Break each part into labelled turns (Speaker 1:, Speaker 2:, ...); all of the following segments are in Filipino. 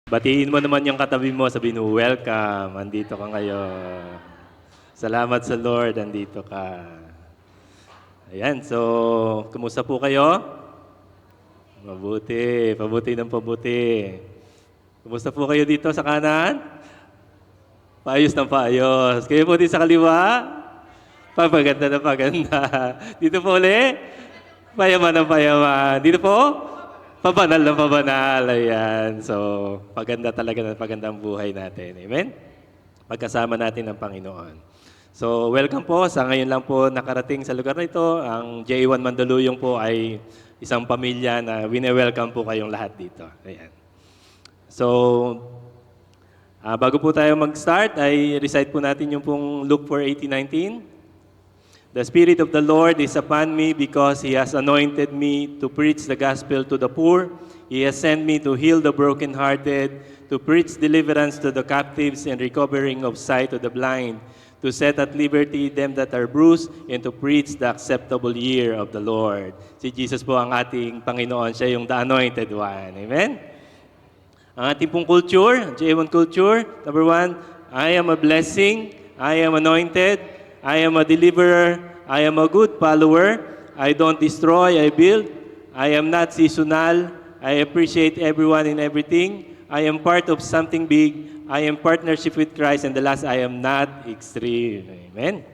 Speaker 1: Batiin mo naman yung katabi mo, sabihin mo, welcome, andito ka ngayon. Salamat sa Lord, andito ka. Ayan, so, kumusta po kayo? Mabuti, pabuti ng pabuti. Kumusta po kayo dito sa kanan? Paayos ng paayos. Kayo po din sa kaliwa? Papaganda na paganda. Dito po ulit? Payaman ng payaman. Dito po? Pabanal na pabanal. Ayan. So, paganda talaga na paganda ang buhay natin. Amen? Pagkasama natin ng Panginoon. So, welcome po. Sa ngayon lang po nakarating sa lugar na ito. Ang J1 Mandaluyong po ay isang pamilya na wine-welcome po kayong lahat dito. Ayan. So, bago po tayo mag-start, ay recite po natin yung pong Luke 4:18-19. The Spirit of the Lord is upon me because He has anointed me to preach the gospel to the poor. He has sent me to heal the brokenhearted, to preach deliverance to the captives and recovering of sight to the blind, to set at liberty them that are bruised, and to preach the acceptable year of the Lord. Si Jesus po ang ating Panginoon. Siya yung the Anointed One. Amen? Ang ating pong culture, J1 culture, number 1, I am a blessing, I am anointed, I am a deliverer, I am a good follower, I don't destroy, I build, I am not seasonal, I appreciate everyone and everything, I am part of something big, I am partnership with Christ, and the last, I am not extreme. Amen?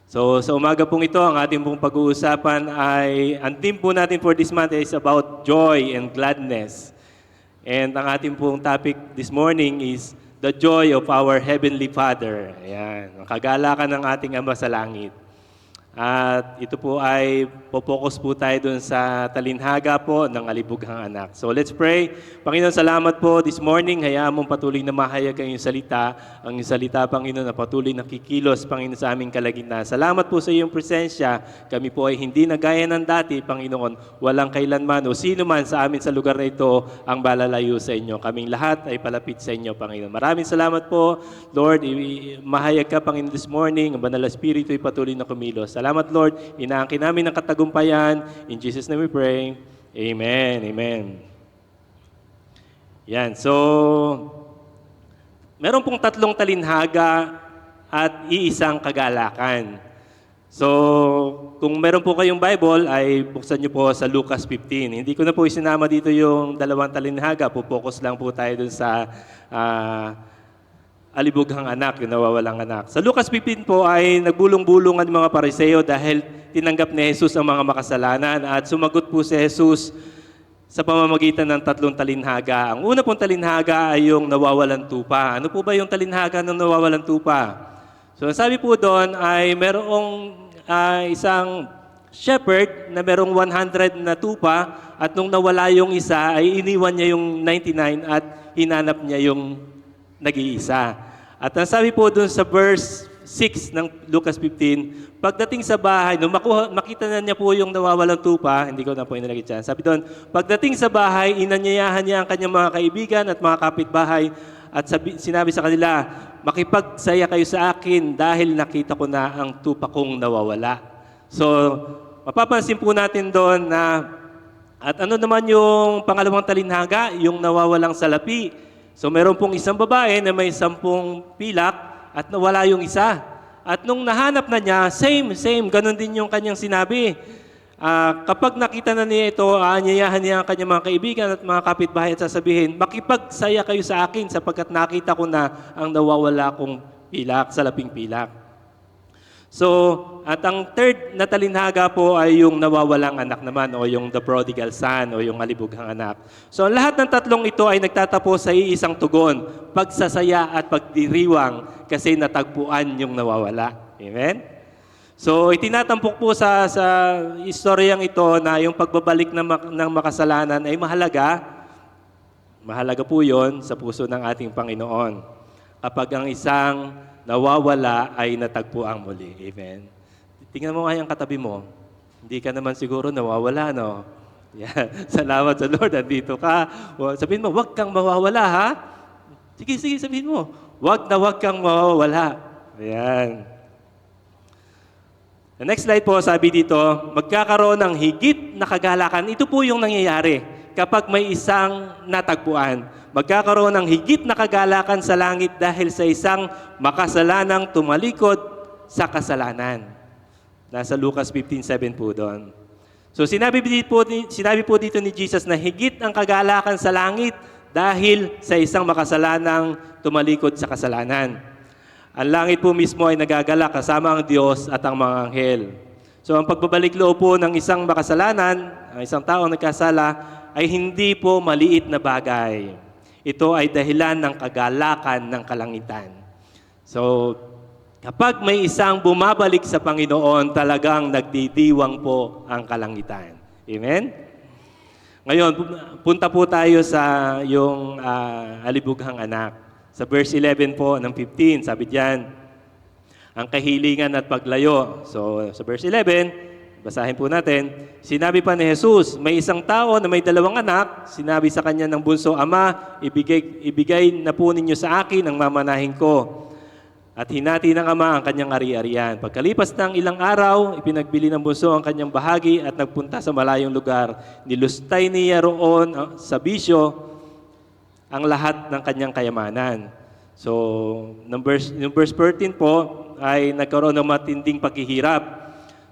Speaker 1: So, sa umaga pong ito, ang ating pong pag-uusapan ay, ang theme po natin for this month is about joy and gladness. And ang ating pong topic this morning is the joy of our Heavenly Father. Ayan, ang kagalakan ng ating Ama sa langit. At ito po ay popokus po tayo dun sa talinhaga po ng Alibughang Anak. So let's pray. Panginoon, salamat po this morning. Hayaan mong patuloy na mahayag ang iyong salita. Ang iyong salita, Panginoon, na patuloy na kikilos, Panginoon, sa aming kalagitnaan. Salamat po sa iyong presensya. Kami po ay hindi na gaya ng dati, Panginoon. Walang kailanman o sino man sa amin sa lugar na ito ang balalayo sa inyo. Kaming lahat ay palapit sa inyo, Panginoon. Maraming salamat po, Lord. Mahayag ka, Panginoon, this morning. Ang Banal na Espiritu ay patuloy na kumilos. Salamat, Lord. Inaangkin namin ng katagumpayan. In Jesus' name we pray. Amen. Amen. Yan. So, meron pong 3 talinhaga at iisang kagalakan. So, kung meron po kayong Bible, ay buksan niyo po sa Lucas 15. Hindi ko na po isinama dito yung 2 talinhaga. Pupokus lang po tayo dun sa Alibughang Anak, yung nawawalang anak. Sa Lucas 15 po ay nagbulong-bulungan mga Pariseo dahil tinanggap ni Jesus ang mga makasalanan at sumagot po si Jesus sa pamamagitan ng 3 talinhaga. Ang una pong talinhaga ay yung nawawalan tupa. Ano po ba yung talinhaga ng nawawalan tupa? So sabi po doon ay merong isang shepherd na merong 100 na tupa at nung nawala yung isa ay iniwan niya yung 99 at hinanap niya yung nag-iisa. At ang sabi po dun sa verse 6 ng Lucas 15, pagdating sa bahay, nung makita na niya po yung nawawalang tupa, hindi ko na po inilagay dyan, sabi doon, pagdating sa bahay, inanyayahan niya ang kanyang mga kaibigan at mga kapitbahay at sinabi sa kanila, makipagsaya kayo sa akin dahil nakita ko na ang tupa kong nawawala. So, mapapansin po natin doon na, at ano naman yung pangalawang talinhaga, yung nawawalang salapi. So meron pong isang babae na may 10 pilak at nawala yung isa. At nung nahanap na niya, same, ganun din yung kanyang sinabi. Kapag nakita na niya ito, aanyayahan niya ang kanyang mga kaibigan at mga kapitbahay at sasabihin, makipagsaya kayo sa akin sapagkat nakita ko na ang nawawala kong pilak, salaping pilak. So, at ang third na talinhaga po ay yung nawawalang anak naman o yung the prodigal son o yung alibughang anak. So, lahat ng 3 ito ay nagtatapos sa iisang tugon, pagsasaya at pagdiriwang kasi natagpuan yung nawawala. Amen? So, itinatampok po sa istoryang ito na yung pagbabalik ng makasalanan ay mahalaga. Mahalaga po yon sa puso ng ating Panginoon. Kapag ang isang nawawala ay natagpuan muli. Amen? Tingnan mo nga yung katabi mo. Hindi ka naman siguro nawawala, no? Yeah. Salamat sa Lord, andito ka. Sabihin mo, huwag kang mawawala, ha? Sige, sabihin mo. Huwag kang mawawala. Ayan. The next slide po, sabi dito, magkakaroon ng higit na kagalakan. Ito po yung nangyayari kapag may isang natagpuan. Magkakaroon ng higit na kagalakan sa langit dahil sa isang makasalanang tumalikod sa kasalanan. Nasa Lucas 15:7 po doon. So sinabi po dito ni Jesus na higit ang kagalakan sa langit dahil sa isang makasalanang tumalikod sa kasalanan. Ang langit po mismo ay nagagalak kasama ang Diyos at ang mga anghel. So ang pagbabalik loob po ng isang makasalanan, ang isang taong nagkasala, ay hindi po maliit na bagay. Ito ay dahilan ng kagalakan ng kalangitan. So kapag may isang bumabalik sa Panginoon, talagang nagdidiwang po ang kalangitan. Amen? Ngayon, punta po tayo sa yung alibughang anak. Sa verse 11 po ng 15, sabi diyan, ang kahilingan at paglayo. So, sa verse 11, basahin po natin, sinabi pa ni Jesus, may isang tao na may 2 anak, sinabi sa kanya ng bunso, Ama, ibigay na po ninyo sa akin ang mamanahin ko. At hinati ng ama ang kanyang ari-arian. Pagkalipas ng ilang araw, ipinagbili ng bunso ang kanyang bahagi at nagpunta sa malayong lugar. Nilustay niya roon sa bisyo ang lahat ng kanyang kayamanan. So, yung verse 13 po ay nagkaroon ng matinding paghihirap.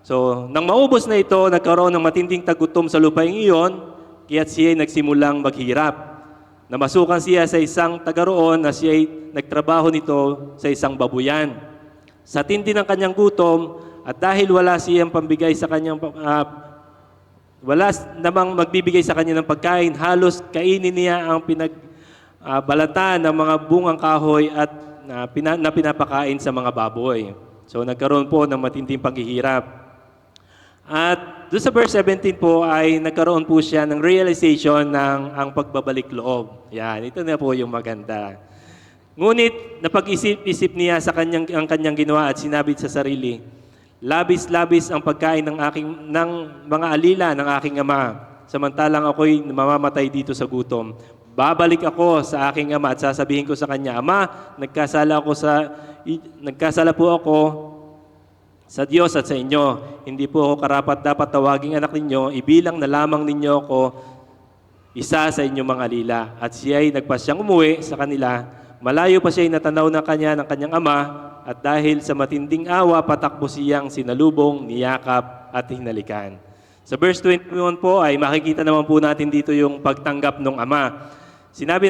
Speaker 1: So, nang maubos na ito, nagkaroon ng matinding tagutom sa lupaing iyon, kaya't siya ay nagsimulang maghirap. Namasukan siya sa isang taga roon na siya ay nagtrabaho nito sa isang babuyan. Sa tindi ng kanyang gutom, at dahil wala siyang pambigay sa kanyang wala namang magbibigay sa kanya ng pagkain, halos kainin niya ang balatan ng mga bungang kahoy at na pinapakain sa mga baboy. So nagkaroon po ng matinding paghihirap. At doon sa verse 17 po ay nagkaroon po siya ng realization ng ang pagbabalik loob. Yan, ito na po yung maganda. Ngunit napag-isip-isip niya ang kanyang ginawa at sinabi sa sarili, labis-labis ang pagkain ng mga alila ng aking ama, samantalang ako'y mamamatay dito sa gutom. Babalik ako sa aking ama at sasabihin ko sa kanya, Ama, nagkasala po ako sa Diyos at sa inyo. Hindi po ako karapat-dapat tawaging anak ninyo, ibilang na lamang ninyo ako isa sa inyong mga alila. At siya ay nagpasyang umuwi sa kanila. Malayo pa siya ay natanaw ng kanyang ama, at dahil sa matinding awa, patakbo siyang sinalubong, niyakap at hinalikan. Sa verse 21 po ay makikita naman po natin dito yung pagtanggap ng ama. Sinabi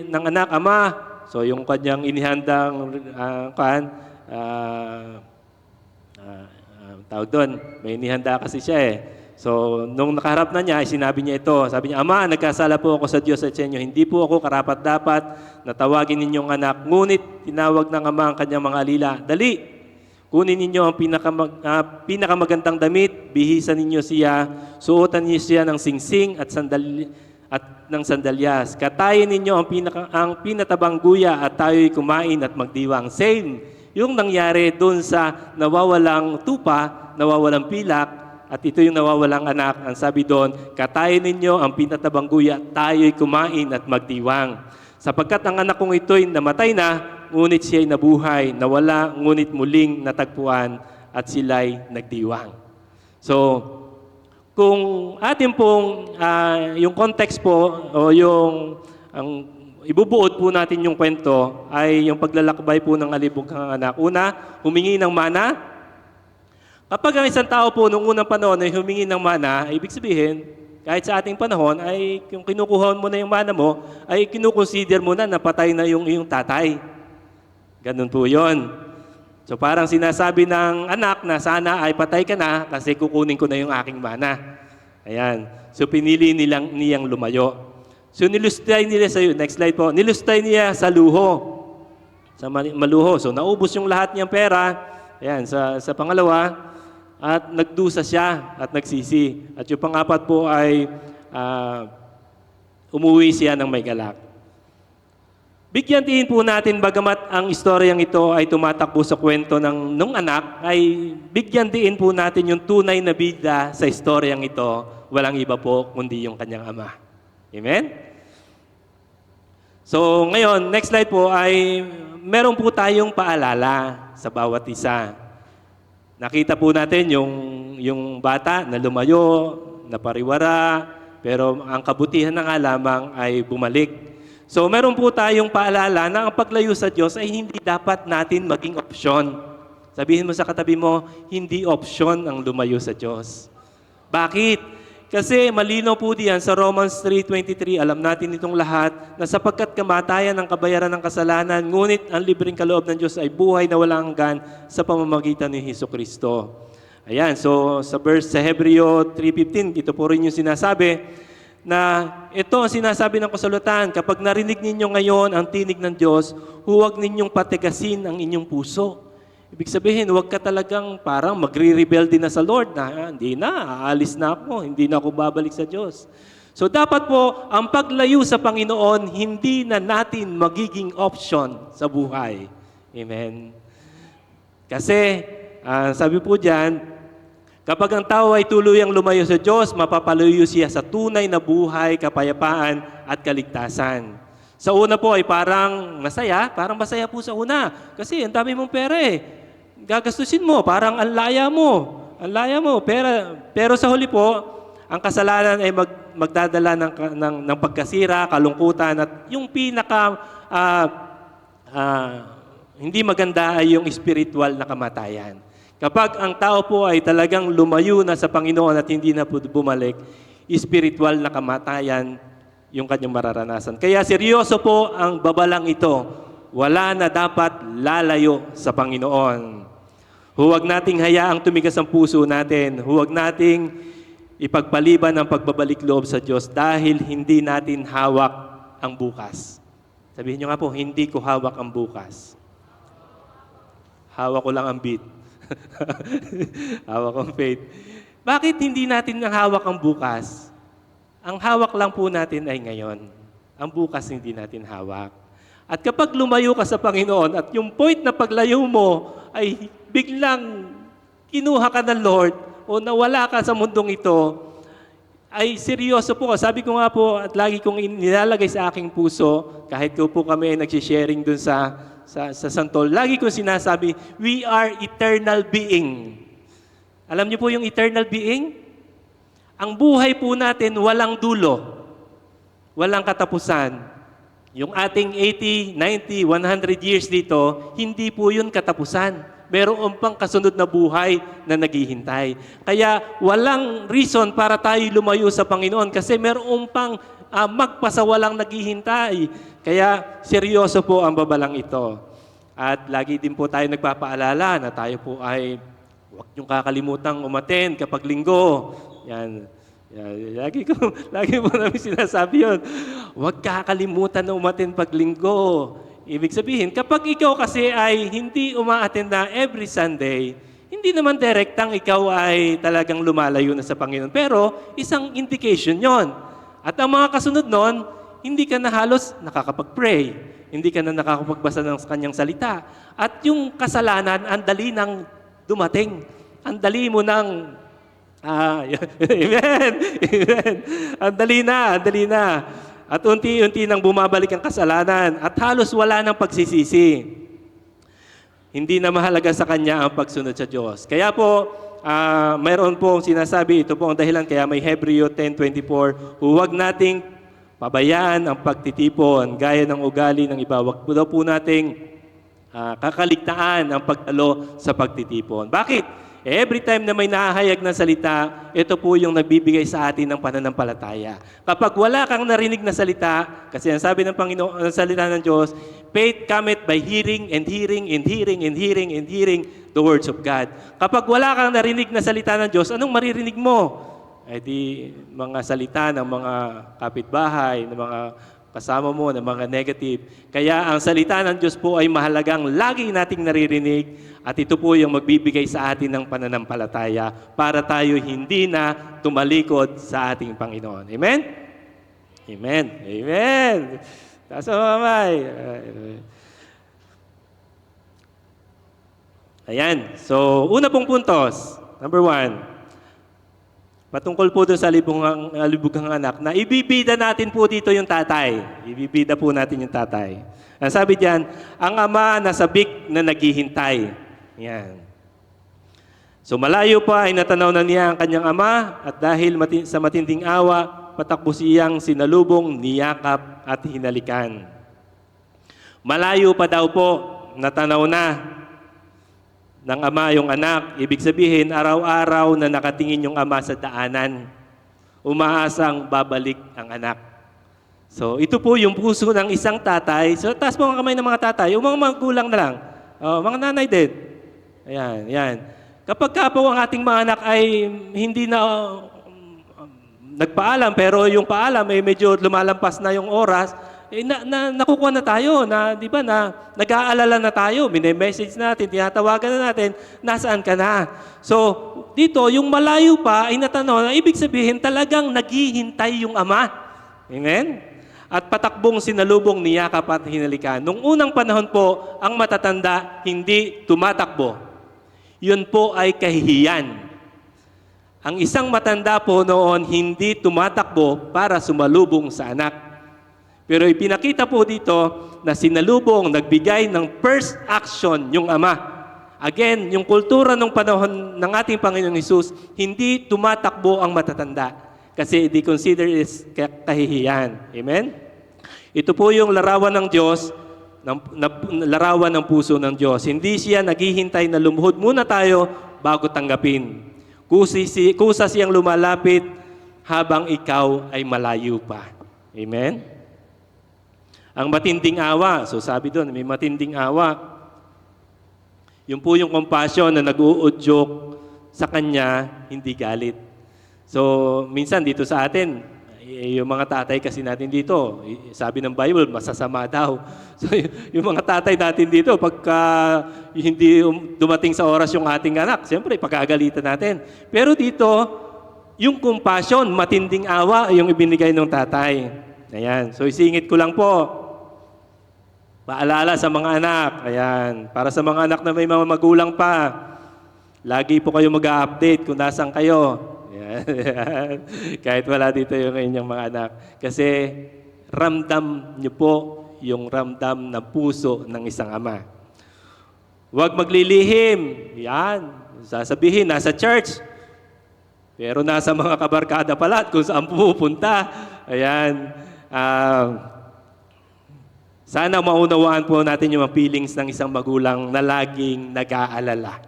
Speaker 1: ng anak, Ama, so yung kanyang inihandang tawag doon, may inihanda kasi siya eh. So, nung nakaharap na niya, sinabi niya ito. Sabi niya, Ama, nagkasala po ako sa Diyos at sa inyo. Hindi po ako karapat-dapat na tawagin ninyong anak. Ngunit, tinawag ng ama ang kanyang mga alila. Dali, kunin ninyo ang pinakamagandang damit, bihisan ninyo siya, suotan niyo siya ng singsing at ng sandalyas. Katayin ninyo ang pinatabang guya at tayo'y kumain at magdiwang. Same yung nangyari doon sa nawawalang tupa, nawawalang pilak, at ito yung nawawalang anak. Ang sabi doon, katayin ninyo ang pinatabang guya, tayo'y kumain at magdiwang. Sapagkat ang anak kong ito'y namatay na, ngunit siya'y nabuhay, nawala, ngunit muling natagpuan, at sila'y nagdiwang. So, kung atin pong yung context po o ang ibubuod po natin yung kwento ay yung paglalakbay po ng alibughang anak. Una, humingi ng mana. Kapag ang isang tao po noong unang panahon ay humingi ng mana, ibig sabihin, kahit sa ating panahon ay kung kinukuha mo na yung mana mo, ay kinukonsider mo na napatay na yung iyong tatay. Ganun po yun. So parang sinasabi ng anak na sana ay patay ka na kasi kukunin ko na yung aking mana. Ayan. So pinili niyang lumayo. So nilustay nila sa next slide po. Nilustay niya sa luho. Sa maluho. So naubos yung lahat niyang pera. Ayan, sa pangalawa at nagdusa siya at nagsisi. At yung pangapat po ay umuwi siya ng may galak. Bigyan tiin po natin, bagamat ang istoryang ito ay tumatakbo sa kwento nung anak, ay bigyan tiin po natin yung tunay na bida sa istoryang ito. Walang iba po kundi yung kanyang ama. Amen? So ngayon, next slide po ay meron po tayong paalala sa bawat isa. Nakita po natin yung bata na lumayo, napariwara, pero ang kabutihan na nga lamang ay bumalik. So meron po tayong paalala na ang paglayo sa Diyos ay hindi dapat natin maging opsyon. Sabihin mo sa katabi mo, hindi opsyon ang lumayo sa Diyos. Bakit? Kasi malinaw po diyan sa Romans 3:23, alam natin itong lahat, na sapagkat kamatayan ang kabayaran ng kasalanan, ngunit ang libreng kaloob ng Diyos ay buhay na walang hanggan sa pamamagitan ni Hesukristo. Ayan, so sa verse sa Hebreo 3:15, ito po rin yung sinasabi, na ito ang sinasabi ng kasulatan, kapag narinig ninyo ngayon ang tinig ng Diyos, huwag ninyong patigasin ang inyong puso. Ibig sabihin, huwag ka talagang parang magre-rebelde na sa Lord na hindi na, aalis na ako, hindi na ako babalik sa Diyos. So dapat po, ang paglayo sa Panginoon, hindi na natin magiging option sa buhay. Amen. Kasi, sabi po dyan, kapag ang tao ay tuluyang lumayo sa Diyos, mapapalayo siya sa tunay na buhay, kapayapaan at kaligtasan. Sa una po ay parang masaya po sa una. Kasi ang dami mong pera eh. Gagastusin mo, parang ang laya mo. Pero sa huli po, ang kasalanan ay magdadala ng pagkasira, kalungkutan, at yung pinaka hindi maganda ay yung spiritual na kamatayan. Kapag ang tao po ay talagang lumayo na sa Panginoon at hindi na po bumalik, spiritual na kamatayan yung kanyang mararanasan. Kaya seryoso po ang babalang ito. Wala na dapat lalayo sa Panginoon. Huwag nating hayaang tumigas ang puso natin. Huwag nating ipagpaliban ang pagbabalik loob sa Diyos dahil hindi natin hawak ang bukas. Sabihin nyo nga po, hindi ko hawak ang bukas. Hawak ko lang ang beat. Hawak ang faith. Bakit hindi natin hawak ang bukas? Ang hawak lang po natin ay ngayon. Ang bukas hindi natin hawak. At kapag lumayo ka sa Panginoon at yung point na paglayo mo ay biglang kinuha ka ng Lord o nawala ka sa mundong ito, ay seryoso po. Sabi ko nga po at lagi kong nilalagay sa aking puso, kahit ko po kami ay nagsisharing dun sa Santol, lagi kong sinasabi, we are eternal being. Alam niyo po yung eternal being? Ang buhay po natin walang dulo, walang katapusan. Yung ating 80, 90, 100 years dito, hindi po yun katapusan. Meron pang kasunod na buhay na naghihintay. Kaya walang reason para tayo lumayo sa Panginoon kasi meron pang magpasawalang naghihintay. Kaya seryoso po ang babalang ito. At lagi din po tayo nagpapaalala na tayo po ay huwag niyong kakalimutang umattend kapag linggo. Yan. Lagi po namin sinasabi yun. Huwag kakalimutan na umattend pag linggo. Ibig sabihin, kapag ikaw kasi ay hindi uma-attend na every Sunday, hindi naman direktang ikaw ay talagang lumalayo na sa Panginoon. Pero isang indication yon. At ang mga kasunod nun, hindi ka na halos nakakapag-pray. Hindi ka na nakakapagbasa ng kanyang salita. At yung kasalanan, ang dali nang dumating. Ang dali mo nang amen. Amen. Ang dali na. At unti-unti nang bumabalik ang kasalanan at halos wala nang pagsisisi. Hindi na mahalaga sa kanya ang pagsunod sa Diyos. Kaya po, mayroon po sinasabi, ito po ang dahilan, kaya may Hebreo 10:24, huwag nating pabayaan ang pagtitipon gaya ng ugali ng iba. Huwag po daw po nating kakaligtaan ang pagdalo sa pagtitipon. Bakit? Every time na may nahahayag na salita, ito po yung nagbibigay sa atin ng pananampalataya. Kapag wala kang narinig na salita, kasi ang sabi ng Panginoon, ang salita ng Diyos, faith cometh by hearing and hearing and hearing and hearing and hearing the words of God. Kapag wala kang narinig na salita ng Diyos, anong maririnig mo? Eh di mga salita ng mga kapitbahay, ng mga kasama mo, ng mga negative. Kaya ang salita ng Diyos po ay mahalagang lagi nating naririnig at ito po yung magbibigay sa atin ng pananampalataya para tayo hindi na tumalikod sa ating Panginoon. Amen? Amen. Amen. Taas ang mamay. Ayan. So, una pong puntos. Number 1. Patungkol po doon sa libughang anak, na ibibida natin po dito yung tatay. Ibibida po natin yung tatay. Ang sabi diyan, ang ama na sabik na naghihintay. Yan. So malayo pa ay natanaw na niya ang kanyang ama at dahil sa matinding awa, patakbo siyang sinalubong, niyakap at hinalikan. Malayo pa daw po, natanaw na ng ama yung anak. Ibig sabihin, araw-araw na nakatingin yung ama sa daanan, umaasang babalik ang anak. So ito po yung puso ng isang tatay. So taas po ang kamay ng mga tatay, yung mga magulang na lang, mga nanay din. Ayan, yan. Kapag ka po ang ating mga anak ay hindi na nagpaalam, pero yung paalam ay medyo lumalampas na yung oras, nakukuha na tayo, di ba, nag-aalala na tayo, message natin, tinatawagan na natin, nasaan ka na? So, dito, yung malayo pa ay natanaw, na ibig sabihin talagang naghihintay yung ama. Amen? At patakbong sinalubong niyakap at hinalikan. Nung unang panahon po, ang matatanda hindi tumatakbo. Yun po ay kahihiyan. Ang isang matanda po noon hindi tumatakbo para sumalubong sa anak. Pero ipinakita po dito na sinalubong, nagbigay ng first action yung ama. Again, yung kultura ng panahon ng ating Panginoong Hesus, hindi tumatakbo ang matatanda. Kasi they consider it kahihiyan. Amen? Ito po yung larawan ng Diyos, larawan ng puso ng Diyos. Hindi siya naghihintay na lumuhod muna tayo bago tanggapin. Kusa siyang lumalapit habang ikaw ay malayo pa. Amen? Ang matinding awa, so sabi doon, may matinding awa. Yun po yung compassion na nag-uudyok sa kanya, hindi galit. So, minsan dito sa atin, yung mga tatay kasi natin dito, sabi ng Bible, masasama daw. So, yung mga tatay natin dito, pagka hindi dumating sa oras yung ating anak, siyempre, pagkagalitan natin. Pero dito, yung compassion, matinding awa, yung ibinigay ng tatay. Ayan. So, isingit ko lang po. Paalala sa mga anak. Ayan. Para sa mga anak na may mga magulang pa, lagi po kayo mag-update kung nasaan kayo. Ayan. Kahit wala dito yung inyong mga anak. Kasi ramdam niyo po yung ramdam na puso ng isang ama. Huwag maglilihim. Yan. Sasabihin, nasa church. Pero nasa mga kabarkada pala at kung saan pupunta. Ayan. Sana maunawaan po natin yung mga feelings ng isang magulang na laging nag-aalala.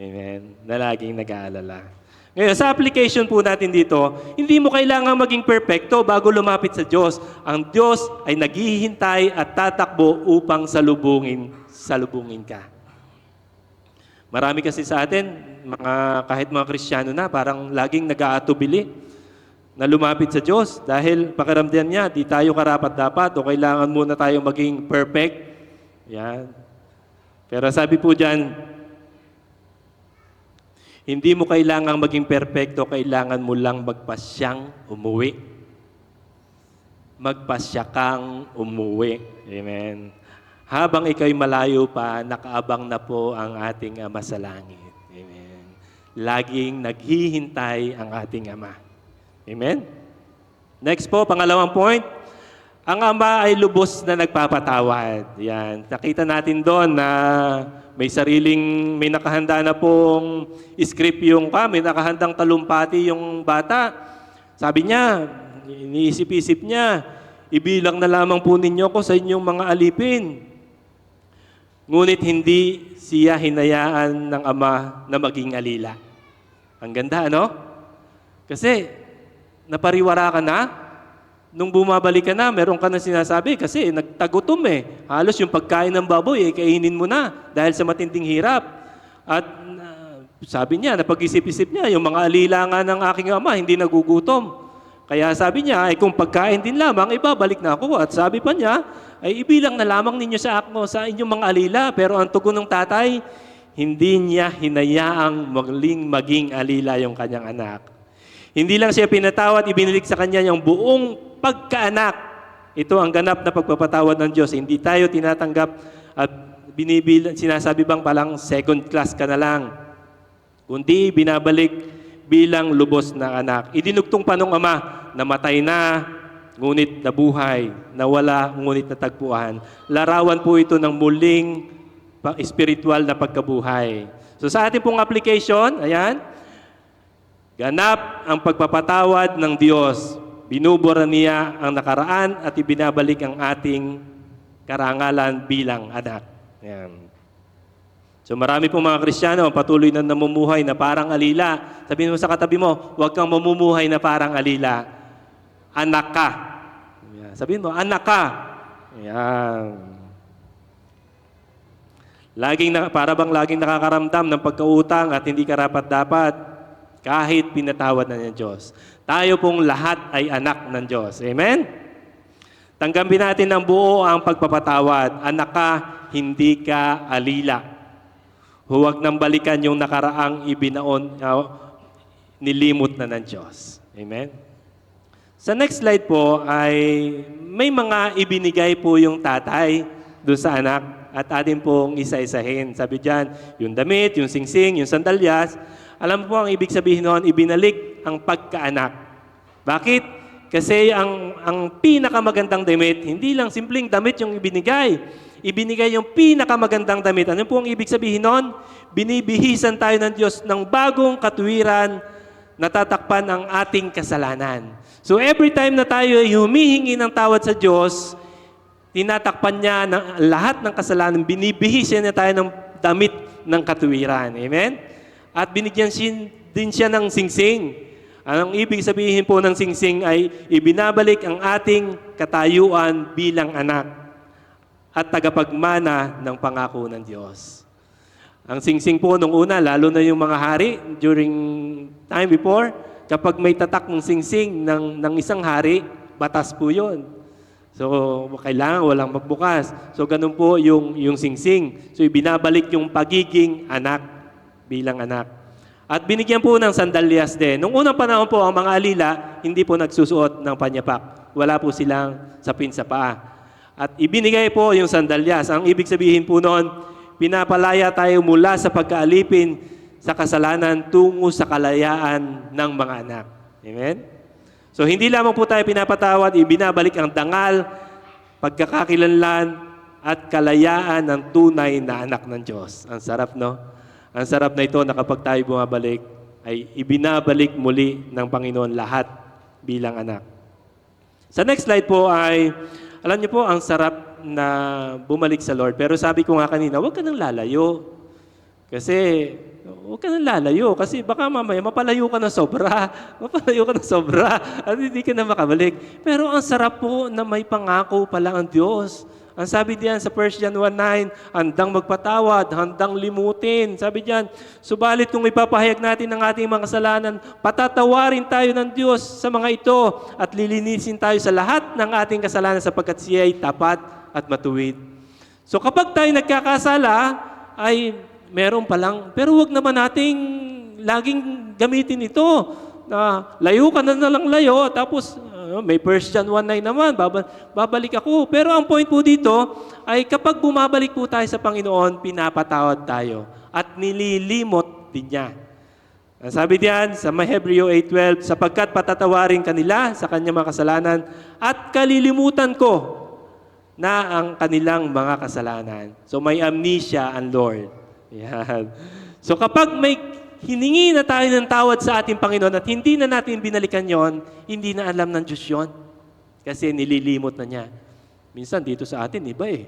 Speaker 1: Amen. Na laging nag-aalala. Ngayon, sa application po natin dito, hindi mo kailangan maging perfecto bago lumapit sa Diyos. Ang Diyos ay naghihintay at tatakbo upang salubungin ka. Marami kasi sa atin, kahit mga Kristiyano na, parang laging nag-aatubili na lumapit sa Diyos dahil pakiramdam niya, di tayo karapat-dapat o kailangan muna tayong maging perfect. Yan. Pero sabi po dyan, hindi mo kailangang maging perfecto, kailangan mo lang magpasyang umuwi. Magpasya kang umuwi. Amen. Habang ikaw'y malayo pa, nakaabang na po ang ating Ama sa langit. Amen. Laging naghihintay ang ating Ama. Amen? Next po, pangalawang point. Ang Ama ay lubos na nagpapatawad. Yan. Nakita natin doon na may nakahanda na pong script may nakahandang talumpati yung bata. Sabi niya, iniisip-isip niya, ibilang na lamang po ninyo ko sa inyong mga alipin. Ngunit hindi siya hinayaan ng Ama na maging alila. Ang ganda, ano? Kasi, napariwara ka na, nung bumabalik ka na, meron ka na sinasabi kasi nagtagutom Halos yung pagkain ng baboy, kainin mo na dahil sa matinding hirap. At sabi niya, napag-isip-isip niya, yung mga alila nga ng aking ama, hindi nagugutom. Kaya sabi niya, kung pagkain din lamang, ibabalik na ako. At sabi pa niya, ay ibilang na lamang ninyo sa inyong mga alila. Pero ang tugon ng tatay, hindi niya hinayaang maging alila yung kanyang anak. Hindi lang siya pinatawad, ibinilik sa kanya yung buong pagkaanak. Ito ang ganap na pagpapatawad ng Diyos. Hindi tayo tinatanggap at sinasabi bang palang second class ka na lang. Kundi binabalik bilang lubos na anak. Idinugtong pa nung Ama, namatay na, ngunit nabuhay, nawala, ngunit natagpuan. Larawan po ito ng muling spiritual na pagkabuhay. So sa ating pong application, ayan, ganap ang pagpapatawad ng Diyos. Binubura niya ang nakaraan at ibinabalik ang ating karangalan bilang anak. Ayan. So marami pong mga Kristiyano ang patuloy na namumuhay na parang alila. Sabihin mo sa katabi mo, huwag kang mamumuhay na parang alila. Anak ka. Ayan. Sabihin mo, anak ka. Ayan. Para bang laging nakakaramdam ng pagkautang at hindi karapat-dapat kahit pinatawad na ng Diyos. Tayo pong lahat ay anak ng Diyos. Amen? Tanggapin natin ng buo ang pagpapatawad. Anak ka, hindi ka alila. Huwag nang balikan yung nakaraang nilimot na ng Diyos. Amen? Sa next slide po ay may mga ibinigay po yung tatay doon sa anak at atin pong isa-isahin. Sabi dyan, yung damit, yung singsing, yung sandalyas. Alam po ang ibig sabihin noon, ibinalik ang pagkaanak. Bakit? Kasi ang pinakamagandang damit, hindi lang simpleng damit yung ibinigay. Ibinigay yung pinakamagandang damit. Ano po ang ibig sabihin noon? Binibihisan tayo ng Diyos ng bagong katuwiran na tatakpan ang ating kasalanan. So every time na tayo ay humihingi ng tawad sa Diyos, tinatakpan niya ng lahat ng kasalanan, binibihisan niya tayo ng damit ng katuwiran. Amen? At binigyan din siya ng singsing. Anong ibig sabihin po ng singsing ay ibinabalik ang ating katayuan bilang anak at tagapagmana ng pangako ng Diyos. Ang singsing po nung una, lalo na yung mga hari during time before, kapag may tatak ng singsing ng isang hari, batas po yun. So, kailangan walang magbukas. So, ganun po yung singsing. So, ibinabalik yung pagiging anak bilang anak. At binigyan po ng sandalyas din. Nung unang panahon po, ang mga alila, hindi po nagsusuot ng panyapak. Wala po silang sapin sa paa. At ibinigay po yung sandalyas. Ang ibig sabihin po noon, pinapalaya tayo mula sa pagkaalipin sa kasalanan tungo sa kalayaan ng mga anak. Amen? So hindi lamang po tayo pinapatawad, ibinabalik ang dangal, pagkakakilanlan, at kalayaan ng tunay na anak ng Diyos. Ang sarap, no? Ang sarap na ito na kapag tayo bumabalik, ay ibinabalik muli ng Panginoon lahat bilang anak. Sa next slide po ay, alam niyo po, ang sarap na bumalik sa Lord. Pero sabi ko nga kanina, huwag ka nang lalayo. Kasi, huwag ka nang lalayo. Kasi baka mamaya, mapalayo ka na sobra. Mapalayo ka na sobra. At hindi ka na makabalik. Pero ang sarap po na may pangako pala ang Diyos. Ang sabi diyan sa 1 John 1:9, handang magpatawad, handang limutin. Sabi diyan, subalit kung ipapahayag natin ang ating mga kasalanan, patatawarin tayo ng Diyos sa mga ito at lilinisin tayo sa lahat ng ating kasalanan sapagkat siya ay tapat at matuwid. So kapag tayo nagkakasala, ay meron palang, pero wag naman nating laging gamitin ito. Na layo ka na lang layo, tapos may 1 John 1:9 naman, babalik ako. Pero ang point po dito ay kapag bumabalik po tayo sa Panginoon, pinapatawad tayo at nililimot din niya. Sabi diyan sa Hebreo 8:12, sapagkat patatawarin kanila sa kanyang mga kasalanan at kalilimutan ko na ang kanilang mga kasalanan. So may amnesia ang Lord. Yan. So kapag may hiningi na tayo ng tawad sa ating Panginoon at hindi na natin binalikan yon, hindi na alam ng Diyos yon. Kasi nililimot na niya. Minsan dito sa atin, iba eh.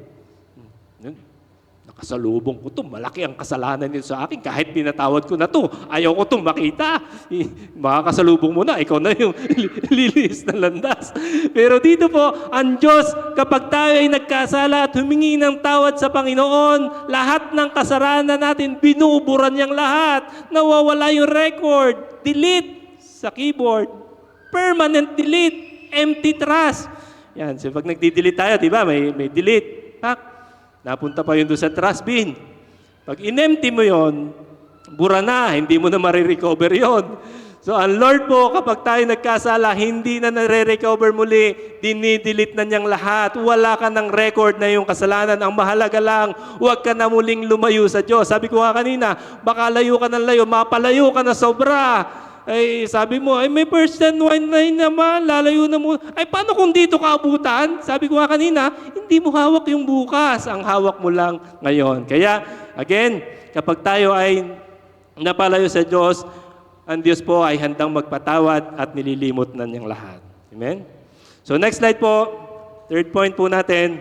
Speaker 1: Nakasalubong ko ito, malaki ang kasalanan nito sa akin, kahit pinatawad ko na ito, ayaw ko itong makita. Makakasalubong mo na, ikaw na yung lilis na landas. Pero dito po, ang Diyos, kapag tayo ay nagkasala at humingi ng tawad sa Panginoon, lahat ng kasalanan natin, binuburan niyang lahat. Nawawala yung record, delete sa keyboard, permanent delete, empty trash. Yan, so pag nagdi-delete tayo, di ba, may delete. Napunta pa yun doon sa trash bin. Pag in-empty mo yun, bura na, hindi mo na marirecover yun. So ang Lord po, kapag tayo nagkasala, hindi na nare-recover muli, dinidelete na niyang lahat. Wala ka ng record na yung kasalanan. Ang mahalaga lang, huwag ka na muling lumayo sa Diyos. Sabi ko nga kanina, baka layo ka ng layo, mapalayo ka na sobra. Ay, sabi mo, ay may first and wine naman, lalayo na mo. Ay, paano kung dito ka abutan? Sabi ko nga kanina, hindi mo hawak yung bukas. Ang hawak mo lang ngayon. Kaya, again, kapag tayo ay napalayo sa Diyos, ang Diyos po ay handang magpatawad at nililimot na niyang lahat. Amen? So, next slide po. Third point po natin.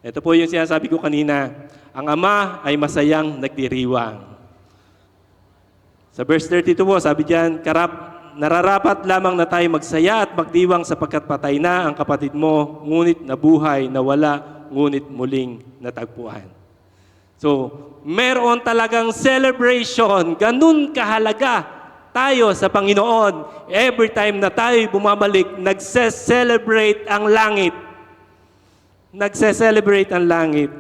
Speaker 1: Ito po yung sinasabi ko kanina. Ang Ama ay masayang nagdiriwang. Sa verse 32 po, sabi diyan, nararapat lamang na tayo magsaya at magdiwang sapagkat patay na ang kapatid mo, ngunit nabuhay, nawala, ngunit muling natagpuan. So, meron talagang celebration, ganun kahalaga tayo sa Panginoon. Every time na tayo bumabalik, nagse-celebrate ang langit. Nagse-celebrate ang langit.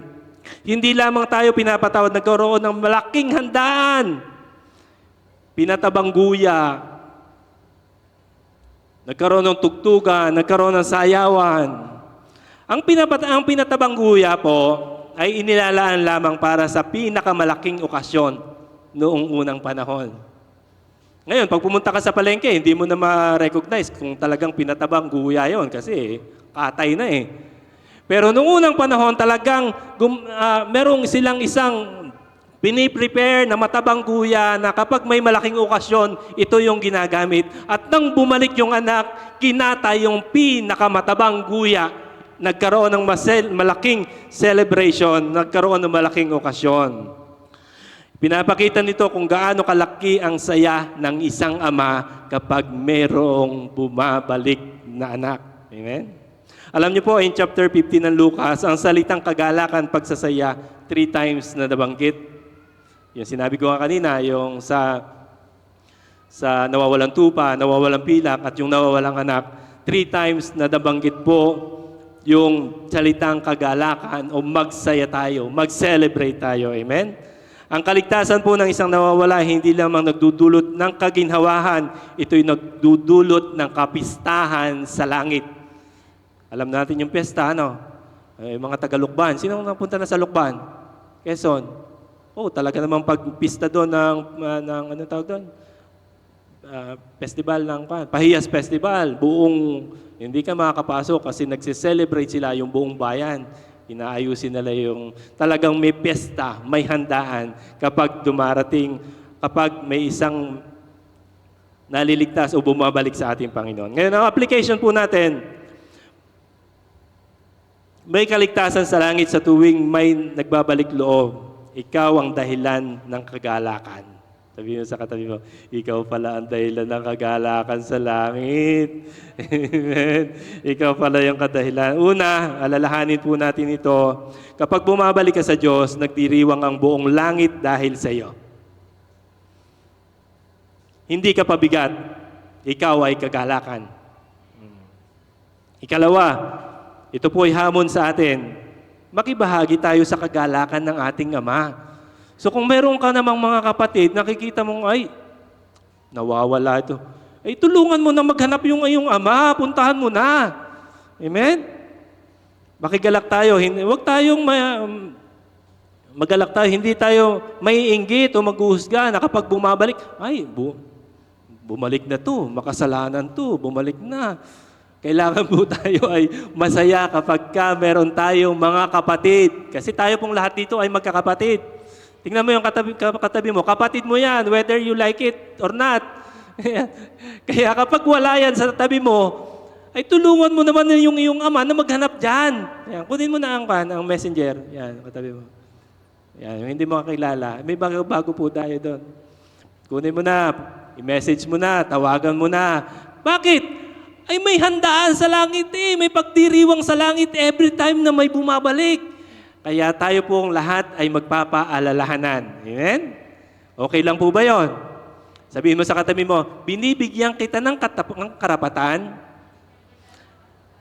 Speaker 1: Hindi lamang tayo pinapatawad, nagkaroon ng malaking handaan. Pinatabang guya, nagkaroon ng tugtugan, nagkaroon ng sayawan. Ang pinatabang guya po ay inilalaan lamang para sa pinakamalaking okasyon noong unang panahon. Ngayon, pag pumunta ka sa palengke, hindi mo na ma-recognize kung talagang pinatabang guya yon kasi katay na eh. Pero noong unang panahon, talagang merong silang isang piniprepare na matabang guya na kapag may malaking okasyon, ito yung ginagamit. At nang bumalik yung anak, kinatay yung pinakamatabang guya. Nagkaroon ng malaking celebration, nagkaroon ng malaking okasyon. Pinapakita nito kung gaano kalaki ang saya ng isang ama kapag merong bumabalik na anak. Amen? Alam niyo po, in chapter 15 ng Lucas, ang salitang kagalakan, pagsasaya, 3 times na nabanggit. Yung sinabi ko nga kanina, yung sa nawawalang tupa, nawawalang pilak, at yung nawawalang anak, 3 times na nabanggit po yung salitang kagalakan o magsaya tayo, mag-celebrate tayo. Amen? Ang kaligtasan po ng isang nawawala, hindi lamang nagdudulot ng kaginhawahan, ito'y nagdudulot ng kapistahan sa langit. Alam natin yung pesta, ano? Mga taga-Lukban. Sino napunta na sa Lukban? Quezon. Oh, talaga namang pagpista doon ng anong tawag doon? Festival ng Pahiyas Festival. Hindi ka makakapasok kasi nagse-celebrate sila yung buong bayan. Inaayusin nila yung talagang may pesta, may handaan kapag dumarating, kapag may isang naliligtas o bumabalik sa ating Panginoon. Ngayon, ang application po natin, may kaligtasan sa langit sa tuwing may nagbabalik loob. Ikaw ang dahilan ng kagalakan. Sabi mo sa katabi mo, ikaw pala ang dahilan ng kagalakan sa langit. Amen. Ikaw pala yung kadahilan. Una, alalahanin po natin ito. Kapag bumabalik ka sa Diyos, nagdiriwang ang buong langit dahil sa iyo. Hindi ka pabigat. Ikaw ay kagalakan. Ikalawa, ito po ay hamon sa atin. Makibahagi tayo sa kagalakan ng ating Ama. So kung meron ka namang mga kapatid, nakikita mong, ay, nawawala ito. Ay, tulungan mo na maghanap yung iyong Ama, puntahan mo na. Amen? Makigalak tayo. Huwag tayong magalak tayo. Hindi tayo maiinggit o maghuhusga na kapag bumabalik, ay, bumalik na to, makasalanan to, bumalik na. Kailangan po tayo ay masaya kapag meron tayong mga kapatid. Kasi tayo pong lahat dito ay magkakapatid. Tingnan mo yung katabi mo, kapatid mo yan, whether you like it or not. Kaya kapag wala yan sa tabi mo, ay tulungan mo naman yung iyong ama na maghanap dyan. Yan, kunin mo na ang messenger. Yan, katabi mo. Yan, yung hindi mo kakilala. May bago po tayo doon. Kunin mo na, i-message mo na, tawagan mo na. Bakit? Ay may handaan sa langit may pagdiriwang sa langit every time na may bumabalik. Kaya tayo pong lahat ay magpapaalalahanan. Amen? Okay lang po ba yon? Sabihin mo sa katabi mo, binibigyan kita ng karapatan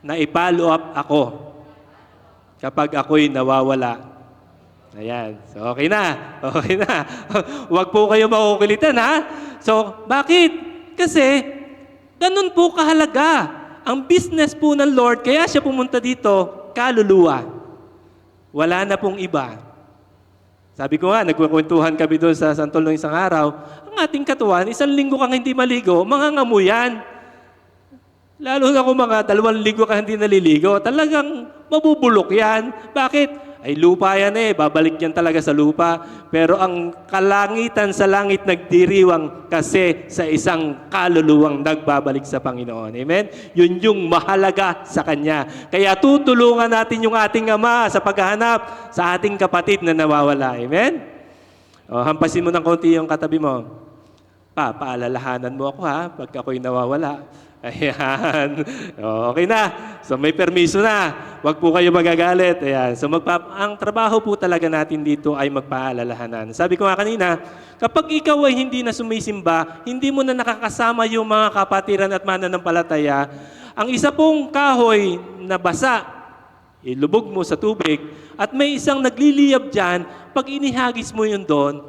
Speaker 1: na i-follow up ako kapag ako'y nawawala. Ayan. So, okay na. Okay na. Huwag po kayo makukulitan, ha? So, bakit? Kasi, ganun po kahalaga. Ang business po ng Lord, kaya siya pumunta dito, kaluluwa. Wala na pong iba. Sabi ko nga, nagkukwentuhan kami doon sa Santol ng isang araw, ang ating katawan, 1 linggo kang hindi maligo, mangangamuyan. Lalo na kung mga 2 linggo ka hindi naliligo, talagang mabubulok yan. Bakit? Ay lupa yan babalik yan talaga sa lupa. Pero ang kalangitan sa langit nagdiriwang kasi sa isang kaluluwang nagbabalik sa Panginoon. Amen? Yun yung mahalaga sa Kanya. Kaya tutulungan natin yung ating Ama sa paghahanap sa ating kapatid na nawawala. Amen? O, hampasin mo ng konti yung katabi mo. Paalalahanan mo ako pag ako'y nawawala. Ayan. Okay na. So may permiso na. Huwag po kayo magagalit. Ayan. So ang trabaho po talaga natin dito ay magpaalalahanan. Sabi ko nga kanina, kapag ikaw ay hindi na sumisimba, hindi mo na nakakasama yung mga kapatiran at mananampalataya, ang isa pong kahoy na basa, ilubog mo sa tubig, at may isang nagliliyab dyan, pag inihagis mo yun doon,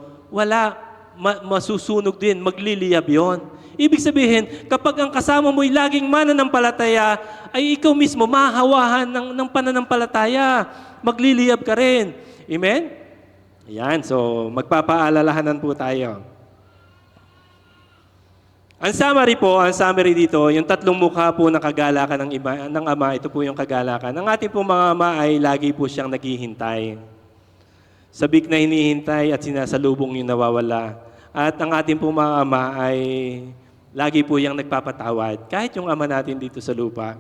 Speaker 1: masusunog din, magliliyab yon. Ibig sabihin, kapag ang kasama mo'y laging mananampalataya, ay ikaw mismo mahahawahan ng pananampalataya. Magliliyab ka rin. Amen? Ayan, so magpapaalalahanan po tayo. Ang summary dito, yung 3 mukha po ng kagalakan ng Ama, ito po yung kagalakan. Ang ating pong mga ama ay lagi po siyang naghihintay. Sabik na hinihintay at sinasalubong yung nawawala. At ang ating pong mga ama ay lagi po yung nagpapatawad. Kahit yung ama natin dito sa lupa,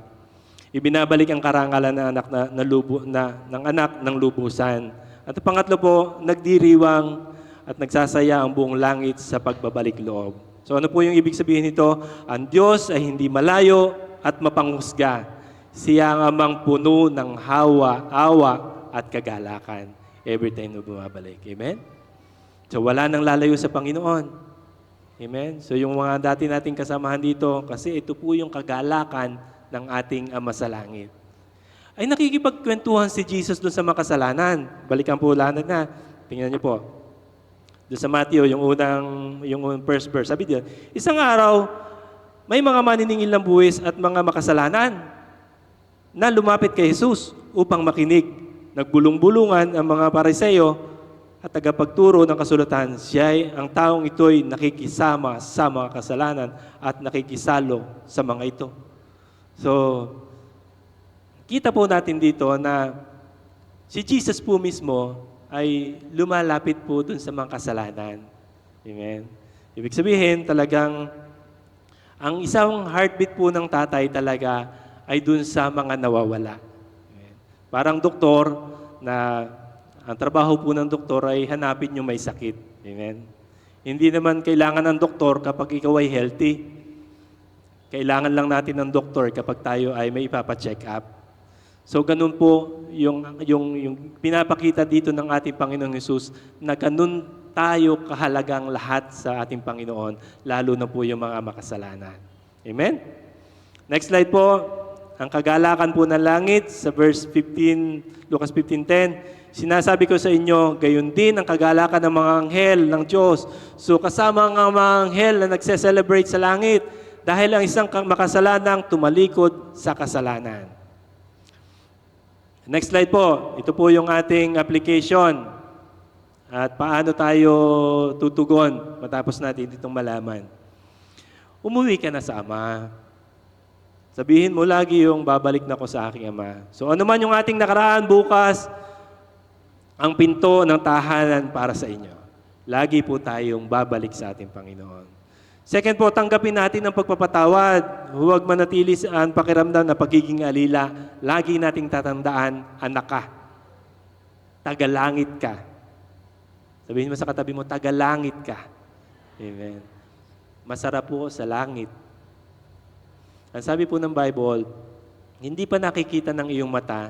Speaker 1: ibinabalik ang karangalan ng anak ng lubusan. At pangatlo po, nagdiriwang at nagsasaya ang buong langit sa pagbabalik loob. So ano po yung ibig sabihin nito? Ang Diyos ay hindi malayo at mapanghusga. Siya ang amang puno ng awa at kagalakan. Every time na bumabalik. Amen? So wala nang lalayo sa Panginoon. Amen? So yung mga dati nating kasamahan dito, kasi ito po yung kagalakan ng ating Ama sa Langit. Ay nakikipagkwentuhan si Jesus doon sa makasalanan. Balikan po lahat na. Tingnan niyo po. Doon sa Matthew, yung first verse. Sabi diyan, isang araw, may mga maniningil ng buwis at mga makasalanan na lumapit kay Jesus upang makinig. Nagbulong-bulungan ang mga Pariseo at tagapagturo ng kasulatan, ang taong ito'y nakikisama sa mga kasalanan at nakikisalo sa mga ito. So, kita po natin dito na si Jesus po mismo ay lumalapit po dun sa mga kasalanan. Amen? Ibig sabihin, talagang ang isang heartbeat po ng tatay talaga ay dun sa mga nawawala. Amen? Parang doktor na ang trabaho po ng doktor ay hanapin yung may sakit. Amen? Hindi naman kailangan ng doktor kapag ikaw ay healthy. Kailangan lang natin ng doktor kapag tayo ay may ipapacheck up. So ganun po yung pinapakita dito ng ating Panginoong Hesus na ganun tayo kahalagang lahat sa ating Panginoon, lalo na po yung mga makasalanan. Amen? Next slide po. Ang kagalakan po ng langit sa verse 15, Lucas 15:10. Sinasabi ko sa inyo, gayon din ang kagalakan ng mga anghel ng Diyos. So kasama ang mga anghel na nagse-celebrate sa langit dahil ang isang makasalanang tumalikod sa kasalanan. Next slide po. Ito po yung ating application. At paano tayo tutugon matapos natin itong malaman. Umuwi ka na sa Ama. Sabihin mo lagi yung babalik na ko sa aking Ama. So ano man yung ating nakaraan bukas, ang pinto ng tahanan para sa inyo. Lagi po tayong babalik sa ating Panginoon. Second po, tanggapin natin ang pagpapatawad. Huwag manatili sa pakiramdam na pagiging alila. Lagi nating tatandaan, anak ka. Tagalangit ka. Sabihin mo sa katabi mo, tagalangit ka. Amen. Masarap po sa langit. Ang sabi po ng Bible, hindi pa nakikita ng iyong mata,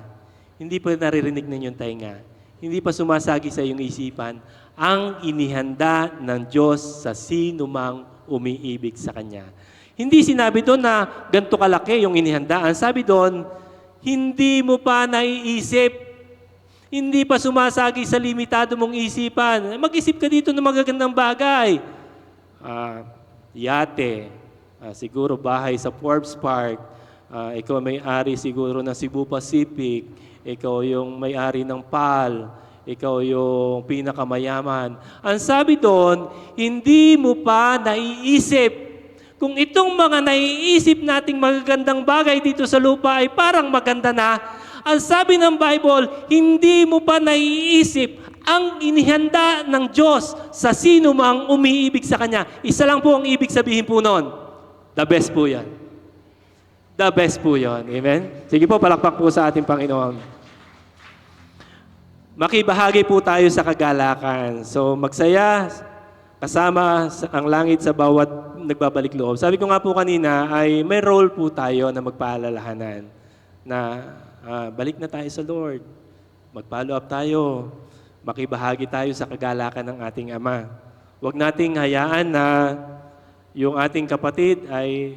Speaker 1: hindi pa naririnig ng iyong tainga, hindi pa sumasagi sa iyong isipan, ang inihanda ng Diyos sa sino mang umiibig sa Kanya. Hindi sinabi doon na ganito kalaki yung inihanda. Ang sabi doon, hindi mo pa naiisip, hindi pa sumasagi sa limitado mong isipan. Mag-isip ka dito ng magagandang bagay. Yate, siguro bahay sa Forbes Park, ikaw may-ari siguro ng Cebu Pacific, ikaw yung may-ari ng PAL, ikaw yung pinakamayaman. Ang sabi doon, hindi mo pa naiisip. Kung itong mga naiisip nating magagandang bagay dito sa lupa ay parang maganda na, ang sabi ng Bible, hindi mo pa naiisip ang inihanda ng Diyos sa sino mang umiibig sa Kanya. Isa lang po ang ibig sabihin po noon. The best po yan. The best po yan. Amen? Sige po, palakpak po sa ating Panginoon. Makibahagi po tayo sa kagalakan. So, magsaya kasama ang langit sa bawat nagbabalik loob. Sabi ko nga po kanina ay may role po tayo na magpaalalahanan na balik na tayo sa Lord. Mag-follow up tayo. Makibahagi tayo sa kagalakan ng ating Ama. Huwag nating hayaan na yung ating kapatid ay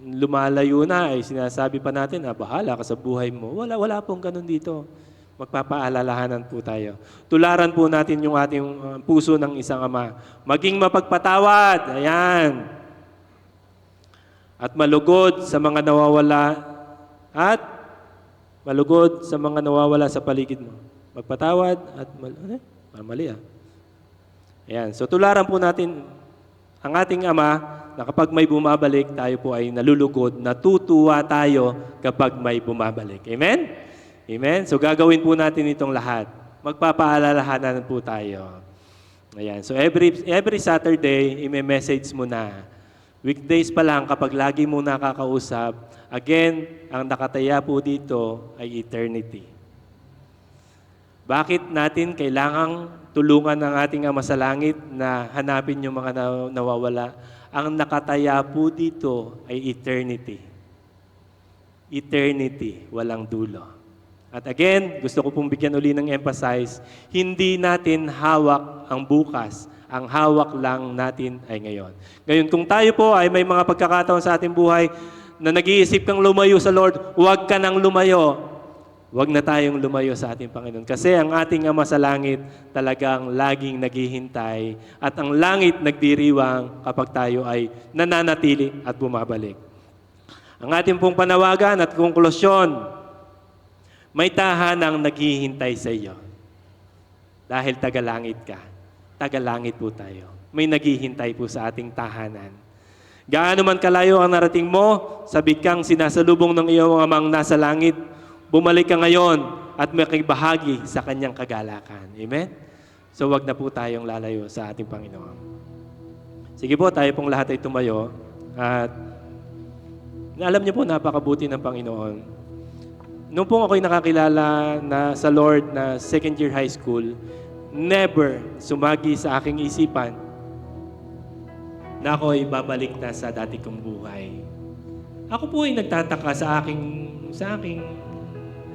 Speaker 1: lumalayo na, ay sinasabi pa natin, bahala ka sa buhay mo. Wala pong ganun dito. Magpapaalalahanan po tayo. Tularan po natin yung ating puso ng isang ama. Maging mapagpatawad. Ayan. At malugod sa mga nawawala. At malugod sa mga nawawala sa paligid mo. Magpatawad at mali. Ayan. So tularan po natin ang ating ama na kapag may bumabalik, tayo po ay nalulugod, natutuwa tayo kapag may bumabalik. Amen? Amen? So gagawin po natin itong lahat. Magpapaalalahanan po tayo. Ayan. So every Saturday, i-message mo na. Weekdays pa lang, kapag lagi mo nakakausap, again, ang nakataya po dito ay eternity. Bakit natin kailangang tulungan ng ating Ama sa Langit na hanapin yung mga nawawala? Ang nakataya po dito ay eternity. Eternity, walang dulo. At again, gusto ko pong bigyan uli ng emphasize, hindi natin hawak ang bukas. Ang hawak lang natin ay ngayon. Ngayon, kung tayo po ay may mga pagkakataon sa ating buhay na nag-iisip kang lumayo sa Lord, huwag ka nang lumayo. Huwag na tayong lumayo sa ating Panginoon. Kasi ang ating Ama sa Langit talagang laging naghihintay at ang langit nagdiriwang kapag tayo ay nananatili at bumabalik. Ang ating pong panawagan at konklusyon, may tahanang naghihintay sa iyo. Dahil tagalangit ka. Tagalangit po tayo. May naghihintay po sa ating tahanan. Gaano man kalayo ang narating mo, sabi kang sinasalubong ng iyong Amang nasa langit, bumalik ka ngayon at makibahagi sa kanyang kagalakan. Amen? So wag na po tayong lalayo sa ating Panginoon. Sige po, tayo pong lahat ay tumayo. At alam niyo po, napakabuti ng Panginoon. Noong po ako'y nakakilala na sa Lord na second year high school, never sumagi sa aking isipan na ako'y babalik na sa dati kong buhay. Ako po ay nagtataka sa aking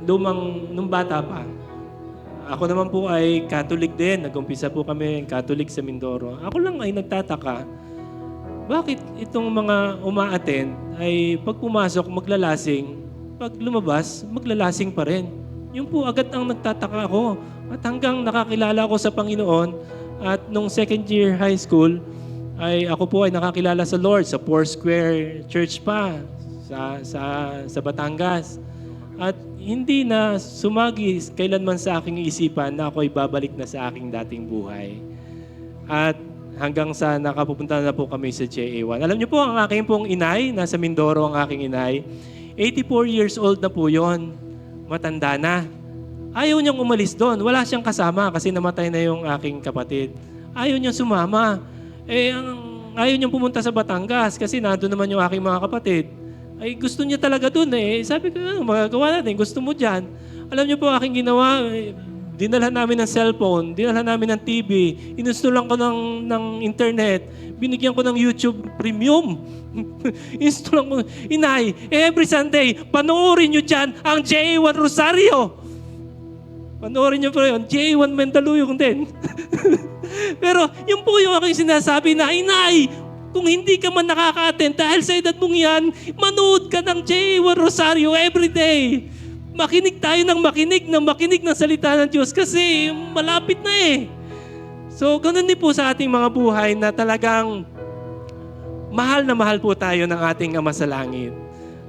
Speaker 1: nung bata pa. Ako naman po ay Catholic din. Nag-umpisa po kami Catholic sa Mindoro. Ako lang ay nagtataka, bakit itong mga uma-attend ay pag pumasok maglalasing, pag lumabas maglalasing pa rin. Yun po agad ang nagtataka ako. At hanggang nakakilala ko sa Panginoon at nung second year high school, ay ako po ay nakakilala sa Lord sa Foursquare Church pa sa Batangas. At hindi na sumagi kailanman sa aking isipan na ako ay babalik na sa aking dating buhay. At hanggang sa nakapupunta na po kami sa JA1. Alam niyo po, ang aking pong inay, nasa Mindoro ang aking inay, 84 years old na po yon, matanda na. Ayaw niyang umalis doon. Wala siyang kasama kasi namatay na yung aking kapatid. Ayaw niyang sumama. Ayaw niyang pumunta sa Batangas kasi nandun naman yung aking mga kapatid. Ay gusto niya talaga doon eh. Sabi ko, magagawa natin, gusto mo dyan. Alam niyo po, aking ginawa, dinala namin ng cellphone, dinala namin ng TV, ininstall ko ng internet, binigyan ko ng YouTube Premium. Install ko, inay, every Sunday, panoorin niyo dyan ang JA1 Rosario. Panoorin niyo po yun, JA1 Mandaluyong din. Pero yun po yung aking sinasabi na, inay, kung hindi ka man nakaka-attend dahil sa edad mong yan, manood ka ng JA1 Rosario every day. Makinig tayo ng makinig ng salita ng Diyos kasi malapit na eh. So, ganun din po sa ating mga buhay na talagang mahal na mahal po tayo ng ating Ama sa Langit.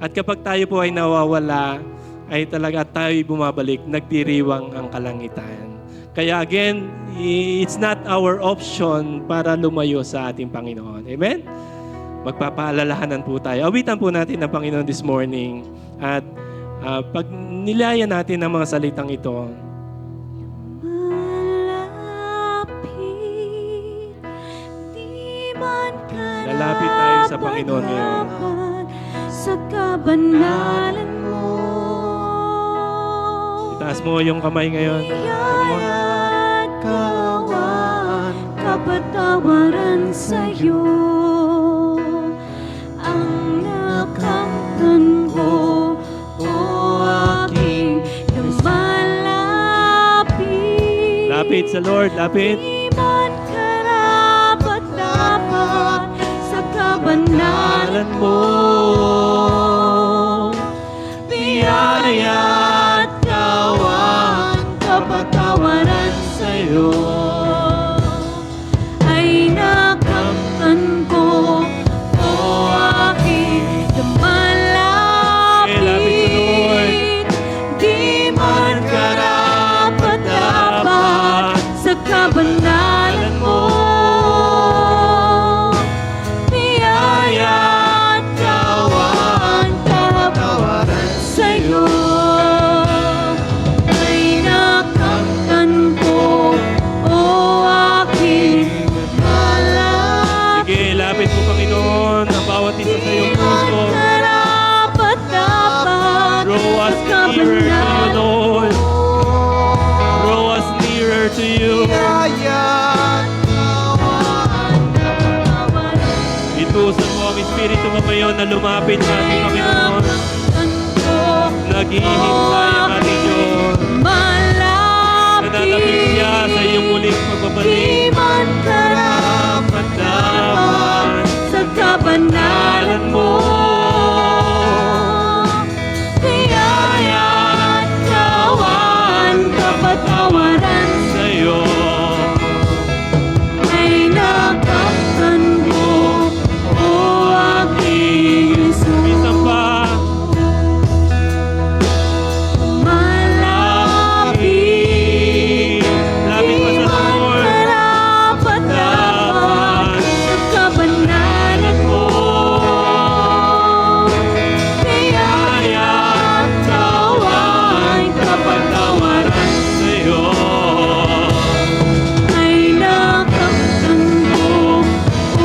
Speaker 1: At kapag tayo po ay nawawala, ay talaga tayo bumabalik, nagdiriwang ang kalangitan. Kaya again, it's not our option para lumayo sa ating Panginoon. Amen? Magpapaalalahanan po tayo. Awitan po natin ang Panginoon this morning. At pag nilayan natin ang mga salitang ito, lalapit tayo sa Panginoon ngayon.
Speaker 2: Sa kabanalan mo,
Speaker 1: Itaas mo yung kamay ngayon.
Speaker 2: at kawan, kapatawaran sa'yo. Ang nakamtan ko, o aking lumalapit.
Speaker 1: Lapit sa Lord, lapit.
Speaker 2: Di man karapat-dapat sa kabanalan mo. Biyaya at kawan, kapatawaran sa'yo. Ay nakamtan ko, o aking lumalapit.
Speaker 1: Lapit sa Lord.
Speaker 2: Di man karapat-dapat sa kabanalan mo. Biyaya at kawan, kapatawaran sa'yo. Ay nakamtan ko, o aking lumalapit.
Speaker 1: Sige, lapit mo Panginoon ang bawat isa sa iyong puso. Draw us nearer to you, Lord. Draw us nearer to you. Itusan mo ang Espiritu mo ngayon na lumapit sa ating Panginoon. Naghihintay ang ating Diyos. Nananapit siya sa iyong muling pagbabalik. Dapat
Speaker 2: sa kabanalan mo. Biyaya at kawan, kapatawaran
Speaker 1: sa'yo.
Speaker 2: ay nakamtan ko, o aking Jesus.
Speaker 1: Minsan pa,
Speaker 2: Malapit,
Speaker 1: lapit pa sa Lord.
Speaker 2: karapat-dapat sa kabanalan mo. Biyaya at kawan, kapatawaran
Speaker 1: Sa'yo.
Speaker 2: ay nakamtan ko, o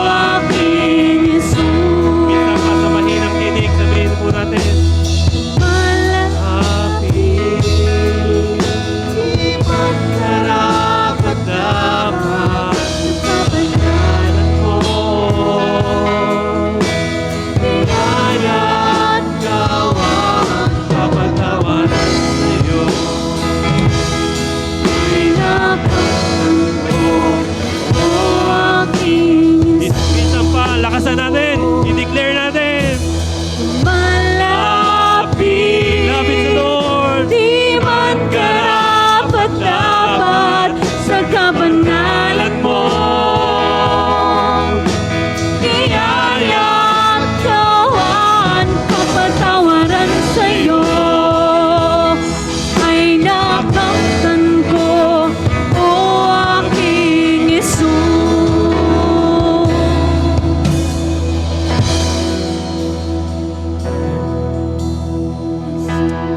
Speaker 2: aking Jesus.
Speaker 1: Minsan pa sa mahinang tinig, sabihin po natin,
Speaker 2: Malapit, di man
Speaker 1: karapat-dapat
Speaker 2: sa kabanalan
Speaker 1: mo.
Speaker 2: Biyaya at kawan,
Speaker 1: Kapatawaran sa'yo.
Speaker 2: ay nakamtan ko, o aking
Speaker 1: Minsan pa, lakasan natin, i-declare natin.
Speaker 2: malapit.
Speaker 1: Lapit sa Lord.
Speaker 2: Di man karapat-dapat sa kabanalan mo. Biyaya at kawan, kapatawaran sa'yo. Ay nakamtan ko, o aking Jesus.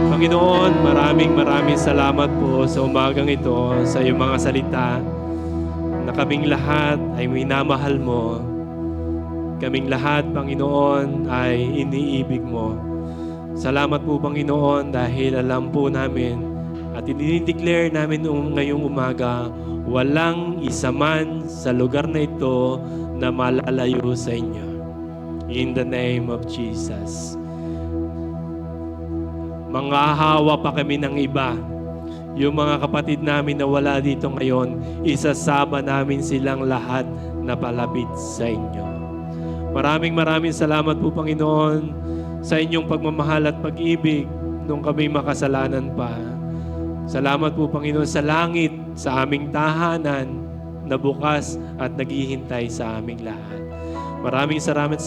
Speaker 1: Panginoon, maraming salamat po sa umagang ito, sa iyong mga salita, na kaming lahat ay minamahal mo. Kaming lahat, Panginoon, ay iniibig mo. Salamat po, Panginoon, dahil alam po namin at i-declare namin ngayong umaga, walang isa man sa lugar na ito na malalayo sa inyo. In the name of Jesus. Manghahawa pa kami ng iba. Yung mga kapatid namin na wala dito ngayon, isasama namin silang lahat na palapit sa inyo. Maraming salamat po, Panginoon, sa inyong pagmamahal at pag-ibig nung kami makasalanan pa. Salamat po, Panginoon, sa langit, sa aming tahanan na bukas at naghihintay sa aming lahat. Maraming salamat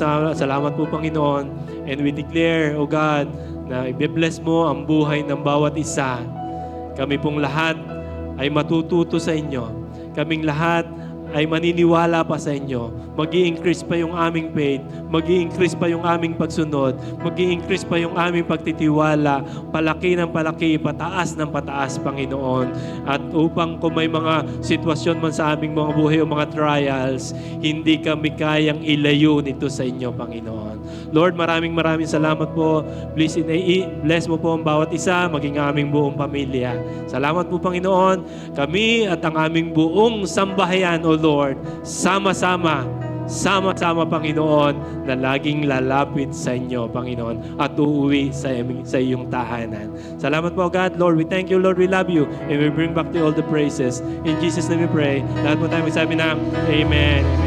Speaker 1: po, Panginoon, and we declare, O God, na i-bless mo ang buhay ng bawat isa. Kami pong lahat ay matututo sa inyo. Kaming lahat ay maniniwala pa sa inyo. Mag-i-increase pa yung aming faith, mag-i-increase pa yung aming pagsunod, mag-i-increase pa yung aming pagtitiwala, palaki ng palaki, pataas ng pataas, Panginoon. At upang kung may mga sitwasyon man sa aming mga buhay o mga trials, hindi kami kayang ilayo nito sa inyo, Panginoon. Lord, maraming salamat po. Bless mo po ang bawat isa, maging aming buong pamilya. Salamat po, Panginoon. Kami at ang aming buong sambahayan, O Lord, sama-sama, Panginoon, na laging lalapit sa inyo, Panginoon, at uuwi sa iyong tahanan. Salamat po, God. Lord, we thank you, Lord, we love you, and we bring back to you all the praises. In Jesus' name we pray. Lahat po tayo magsabi ng Amen.